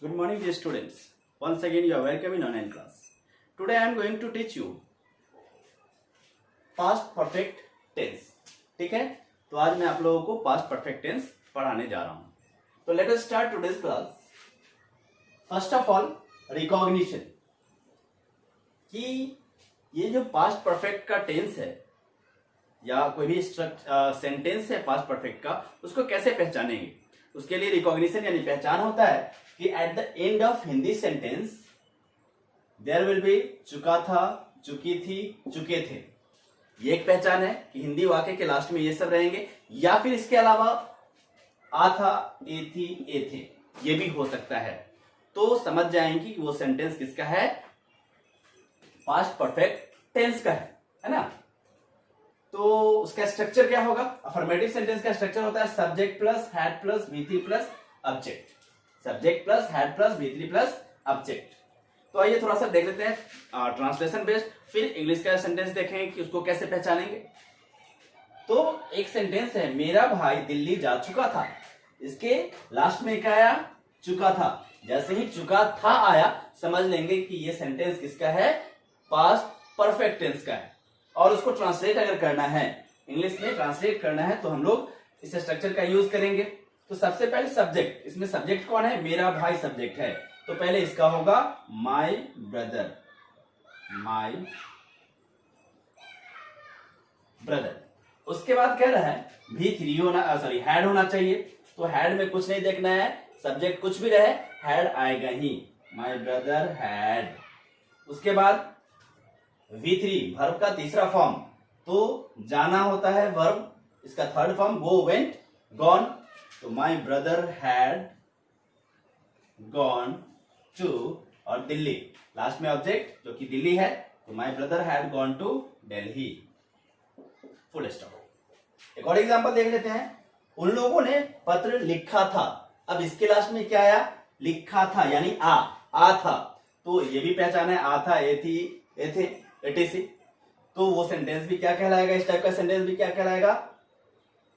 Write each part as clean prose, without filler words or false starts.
Good morning, dear students. Once again, you are welcome in online class. Today, I am going to teach you past perfect tense. ठीक है? तो आज मैं आप लोगों को past perfect tense पढ़ाने जा रहा हूँ. तो let us start today's class. First of all, recognition. कि ये जो past perfect का tense है या कोई भी सेंटेंस है पास्ट परफेक्ट का, उसको कैसे पहचानेंगे? उसके लिए रिकॉग्निशन यानी पहचान होता है कि at the end of Hindi sentence there will be चुका था, चुकी थी, चुके थे. ये एक पहचान है कि हिंदी वाक्य के लास्ट में ये सब रहेंगे, या फिर इसके अलावा आ था, ए थी, ए थे, ये भी हो सकता है. तो समझ जाएंगे कि वो सेंटेंस किसका है, पास्ट परफेक्ट टेंस का है ना. तो उसका स्ट्रक्चर क्या होगा? अफर्मेटिव सेंटेंस का स्ट्रक्चर होता है subject plus had plus V3 plus object. Subject plus had plus V3 plus object. तो आइए थोड़ा सा देख लेते हैं ट्रांसलेशन बेस्ड, फिर इंग्लिश का सेंटेंस देखेंगे कि उसको कैसे पहचानेंगे. तो एक सेंटेंस है, मेरा भाई दिल्ली जा चुका था. इसके लास्ट में क्या आया? चुका था. जैसे ही चुका था आया, समझ लेंगे कि ये सेंटेंस किसका है, पास्ट परफेक्ट टेंस का है. और उसको ट्रांसलेट अगर करना है, इंग्लिश में ट्रांसलेट करना है, तो हम लोग इस स्ट्रक्चर का यूज करेंगे. तो सबसे पहले सब्जेक्ट, इसमें सब्जेक्ट कौन है? मेरा भाई सब्जेक्ट है. तो पहले इसका होगा माई ब्रदर. My brother. उसके बाद कह रहा है V3 होना, सॉरी हैड होना चाहिए. तो हैड में कुछ नहीं देखना है, सब्जेक्ट कुछ भी रहे, हैड आएगा ही. माई ब्रदर हैड. उसके बाद V3 वर्ब का तीसरा फॉर्म, तो जाना होता है वर्ब. इसका third form go, went, gone. तो my brother had gone to, और दिल्ली लास्ट में ऑब्जेक्ट जो कि दिल्ली है, तो my brother had gone to Delhi. Full stop. एक और एग्जांपल देख लेते हैं. उन लोगों ने पत्र लिखा था. अब इसके लास्ट में क्या आया? लिखा था, यानी आ था. तो ये भी पहचान है, आ था, ए थी, ए थे, etc. तो वो सेंटेंस भी क्या कहलाएगा? इस टाइप का सेंटेंस भी क्या कहलाएगा?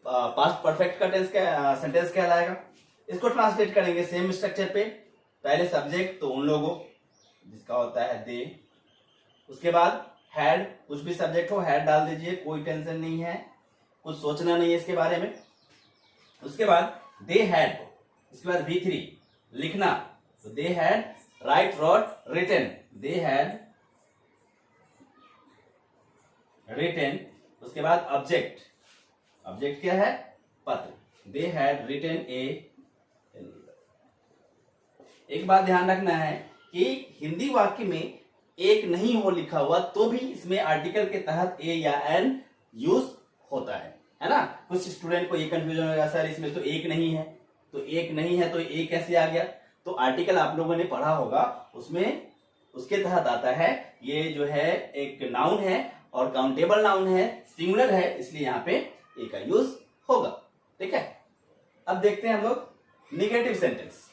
पास्ट परफेक्ट का टेंस का सेंटेंस कहलाएगा. इसको ट्रांसलेट करेंगे सेम स्ट्रक्चर पे. पहले सब्जेक्ट, तो उन लोगों, जिसका होता है दे. उसके बाद हैड, कुछ भी सब्जेक्ट हो हैड डाल दीजिए, कोई टेंशन नहीं है, कुछ सोचना नहीं है इसके बारे में. उसके बाद दे हैड. उसके बाद V3 लिखना, तो they had write, wrote, written. They had written. उसके बाद ऑब्जेक्ट. ऑब्जेक्ट क्या है? पत्र. They had written a. एक बात ध्यान रखना है कि हिंदी वाक्य में एक नहीं हो लिखा हुआ, तो भी इसमें आर्टिकल के तहत ए या एन यूज होता है ना. कुछ स्टूडेंट को ये कंफ्यूजन होगा, सर इसमें तो एक नहीं है, तो एक नहीं है तो ए कैसे आ गया? तो आर्टिकल आप लोगों ने पढ़ा होगा, उसमें उसके तहत आता है. ये जो है एक नाउन है और काउंटेबल नाउन है, सिंगुलर है, इसलिए यहां पे ए का यूज होगा. ठीक है. अब देखते हैं हम लोग negative sentence.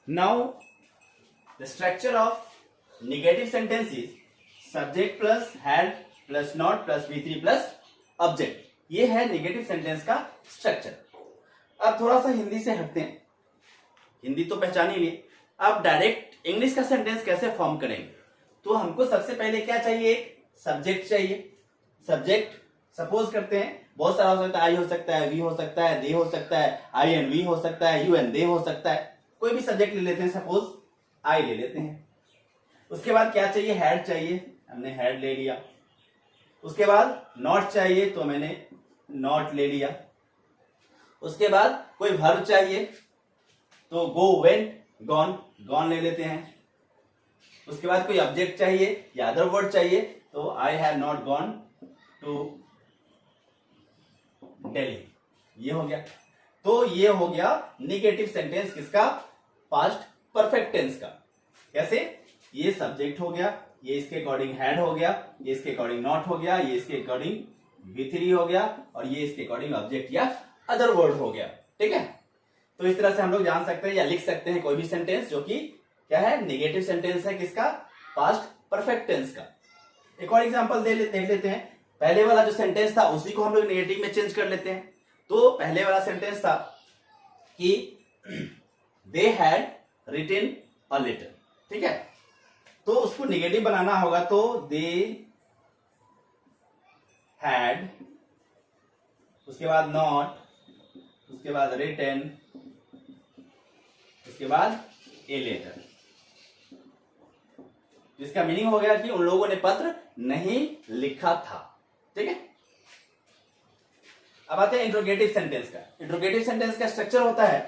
Now the structure of negative sentence is subject plus had plus not plus V3 plus object. ये है निगेटिव सेंटेंस का स्ट्रक्चर. अब थोड़ा सा हिंदी से हटते हैं. हिंदी तो पहचान ही लिए, अब डायरेक्ट इंग्लिश का सेंटेंस कैसे फॉर्म करेंगे? तो हमको सबसे पहले क्या चाहिए? एक सब्जेक्ट चाहिए. सब्जेक्ट सपोज करते हैं, बहुत सारा हो सकता है. आई हो सकता है, वी हो सकता है, दे हो सकता है, आई एंड वी हो सकता है, यू एंड दे हो सकता है. कोई भी सब्जेक्ट ले लेते हैं, सपोज आई ले लेते हैं. उसके बाद क्या चाहिए? हैड चाहिए, हमने हैड ले लिया. उसके बाद नॉट चाहिए, तो मैंने नॉट ले लिया. उसके बाद कोई वर्ब चाहिए, तो गो, वेंट, गॉन, गॉन ले लेते हैं. उसके बाद कोई ऑब्जेक्ट चाहिए या अदर वर्ड चाहिए, तो I have not gone to Delhi. ये हो गया. तो ये हो गया निगेटिव सेंटेंस किसका? पास्ट परफेक्ट टेंस का. कैसे? ये सब्जेक्ट हो गया, ये इसके अकॉर्डिंग हैड हो गया, ये इसके अकॉर्डिंग नॉट हो गया, ये इसके अकॉर्डिंग V3 हो गया, और ये इसके अकॉर्डिंग ऑब्जेक्ट या अदर वर्ड हो गया. ठीक है. तो इस तरह से हम लोग जान सकते हैं या लिख सकते हैं कोई भी सेंटेंस जो कि क्या है? निगेटिव सेंटेंस है. किसका? पास्ट परफेक्ट टेंस का. एक और एग्जांपल देख लेते हैं. पहले वाला जो सेंटेंस था उसी को हम लोग नेगेटिव में चेंज कर लेते हैं. तो पहले वाला सेंटेंस था कि they had written a letter, ठीक है। तो उसको निगेटिव बनाना होगा, तो दे हैड, उसके बाद नॉट, उसके बाद रिटन, उसके बाद ए लेटर, जिसका मीनिंग हो गया कि उन लोगों ने पत्र नहीं लिखा था, ठीक है। अब आते हैं इंट्रोगेटिव सेंटेंस का। इंट्रोगेटिव सेंटेंस का स्ट्रक्चर होता है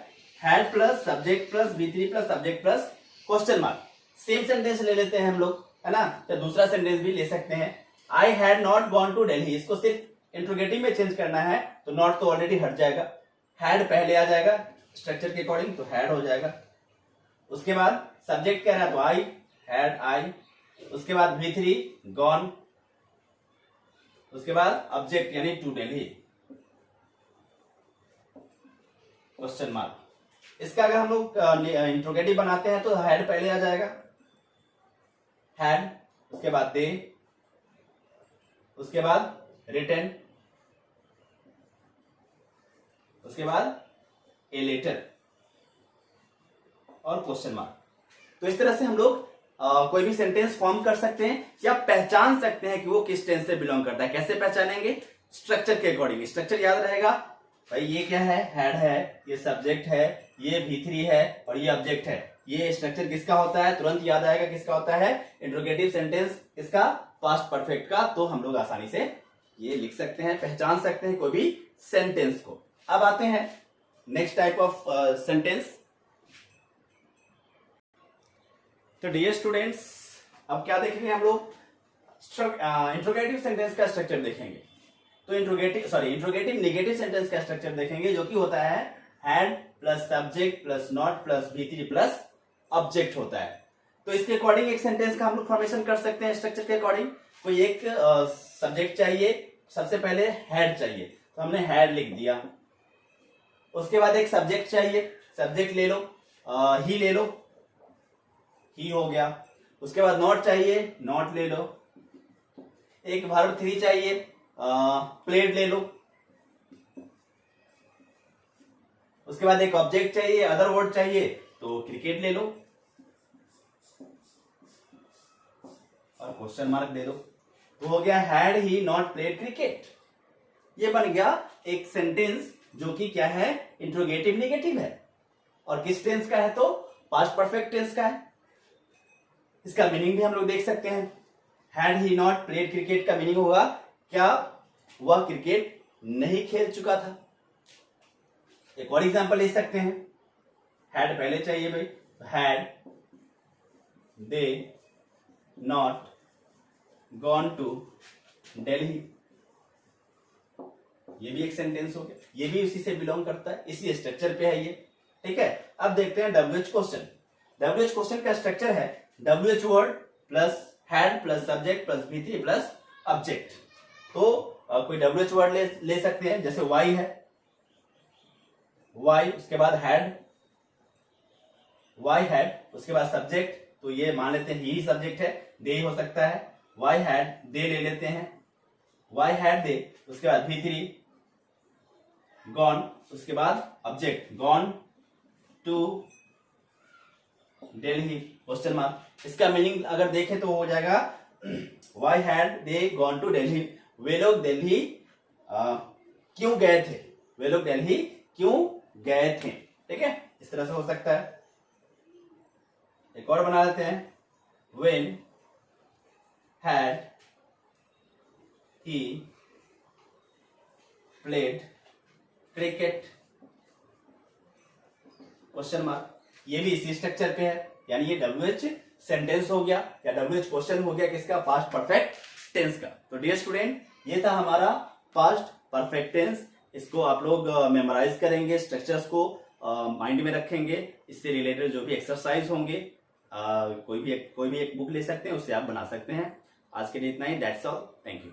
had plus subject plus V3 plus subject plus question mark. Same sentence ले लेते हैं हम लोग, है ना, या दूसरा सेंटेंस भी ले सकते हैं। I had not gone to Delhi, इसको सिर्फ इंट्रोगेटिव में चेंज करना है, तो नॉट तो ऑलरेडी हट जाएगा, हैड पहले आ जाएगा स्ट्रक्चर के अकॉर्डिंग, तो हैड हो जाएगा। उसके बाद सब्जेक्ट कह रहा है तो आई, हैड आई। उसके बाद V3 गॉन, उसके बाद ऑब्जेक्ट यानी टू दिल्ली क्वेश्चन मार्क। इसका अगर हम लोग इंट्रोगेटिव बनाते हैं तो हैड पहले आ जाएगा, हैड, उसके बाद दे, उसके बाद रिटन, उसके बाद ए लेटर और क्वेश्चन मार्क। तो इस तरह से हम लोग कोई भी सेंटेंस फॉर्म कर सकते हैं या पहचान सकते हैं कि वो किस टेंस से बिलोंग करता है। कैसे पहचानेंगे? स्ट्रक्चर के अकॉर्डिंग। स्ट्रक्चर याद रहेगा भाई, ये क्या है, हैड है, ये सब्जेक्ट है, ये V3 है और ये ऑब्जेक्ट है। ये स्ट्रक्चर किसका होता है? तुरंत याद आएगा किसका होता है? इंट्रोगेटिव सेंटेंस किसका? पास्ट परफेक्ट का। तो हम लोग आसानी से ये लिख सकते हैं, पहचान सकते हैं कोई भी सेंटेंस को। अब आते हैं नेक्स्ट टाइप ऑफ सेंटेंस। तो डियर स्टूडेंट्स, अब क्या देखेंगे हम लोग? इंट्रोगेटिव सेंटेंस का स्ट्रक्चर देखेंगे। तो इंट्रोगेटिव नेगेटिव सेंटेंस का स्ट्रक्चर देखेंगे, जो कि होता है had plus subject plus not plus V3 plus object होता है। तो इसके अकॉर्डिंग एक सेंटेंस का हम लोग फॉर्मेशन कर सकते हैं स्ट्रक्चर के अकॉर्डिंग। कोई एक सब्जेक्ट चाहिए, सबसे पहले हैड चाहिए, तो हमने हैड लिख दिया। उसके बाद एक सब्जेक्ट चाहिए, सब्जेक्ट ले लो, ही ले लो, ही हो गया। उसके बाद नॉट चाहिए, नॉट ले लो। एक वर्ब 3 चाहिए, प्लेड ले लो। उसके बाद एक ऑब्जेक्ट चाहिए, अदर वर्ड चाहिए, तो क्रिकेट ले लो और क्वेश्चन मार्क दे दो। तो हो गया had he not played cricket. ये बन गया एक सेंटेंस जो कि क्या है? इंट्रोगेटिव नेगेटिव है। और किस टेंस का है? तो पास्ट परफेक्ट टेंस का है। इसका मीनिंग भी हम लोग देख सकते हैं। Had he not played cricket का मीनिंग होगा क्या वह क्रिकेट नहीं खेल चुका था। एक और एग्जांपल ले सकते हैं। हैड पहले चाहिए भाई, had they not gone to Delhi. ये भी एक सेंटेंस हो गया, ये भी उसी से बिलोंग करता है, इसी स्ट्रक्चर पे है ये, ठीक है। अब देखते हैं WH क्वेश्चन। WH क्वेश्चन का स्ट्रक्चर है WH word plus had plus subject plus V3 plus object. तो कोई WH वर्ड ले सकते हैं, जैसे वाई है, वाई, उसके बाद हैड, वाई हैड, उसके बाद सब्जेक्ट, तो ये मान लेते हैं ही सब्जेक्ट है, दे ही हो सकता है, वाई हैड दे ले लेते हैं, वाई हैड दे, उसके बाद V3 गॉन, उसके बाद object gone to Delhi question mark. इसका मीनिंग अगर देखें तो हो जाएगा why had they gone to Delhi. वे लोग दिल्ली क्यों गए थे? वे लोग दिल्ली क्यों गए थे? ठीक है, इस तरह से हो सकता है। एक और बना लेते हैं, when had he played cricket question mark. ये भी इसी स्ट्रक्चर पे है, यानी ये WH सेंटेंस हो गया या WH क्वेश्चन हो गया किसका? पास्ट परफेक्ट टेंस का। तो डियर स्टूडेंट, ये था हमारा पास्ट परफेक्ट टेंस। इसको आप लोग मेमोराइज करेंगे, स्ट्रक्चर्स को माइंड में रखेंगे। इससे रिलेटेड जो भी एक्सरसाइज होंगे, कोई भी एक बुक ले सकते हैं, उससे आप बना सकते हैं। आज के लिए इतना ही। That's all, thank you.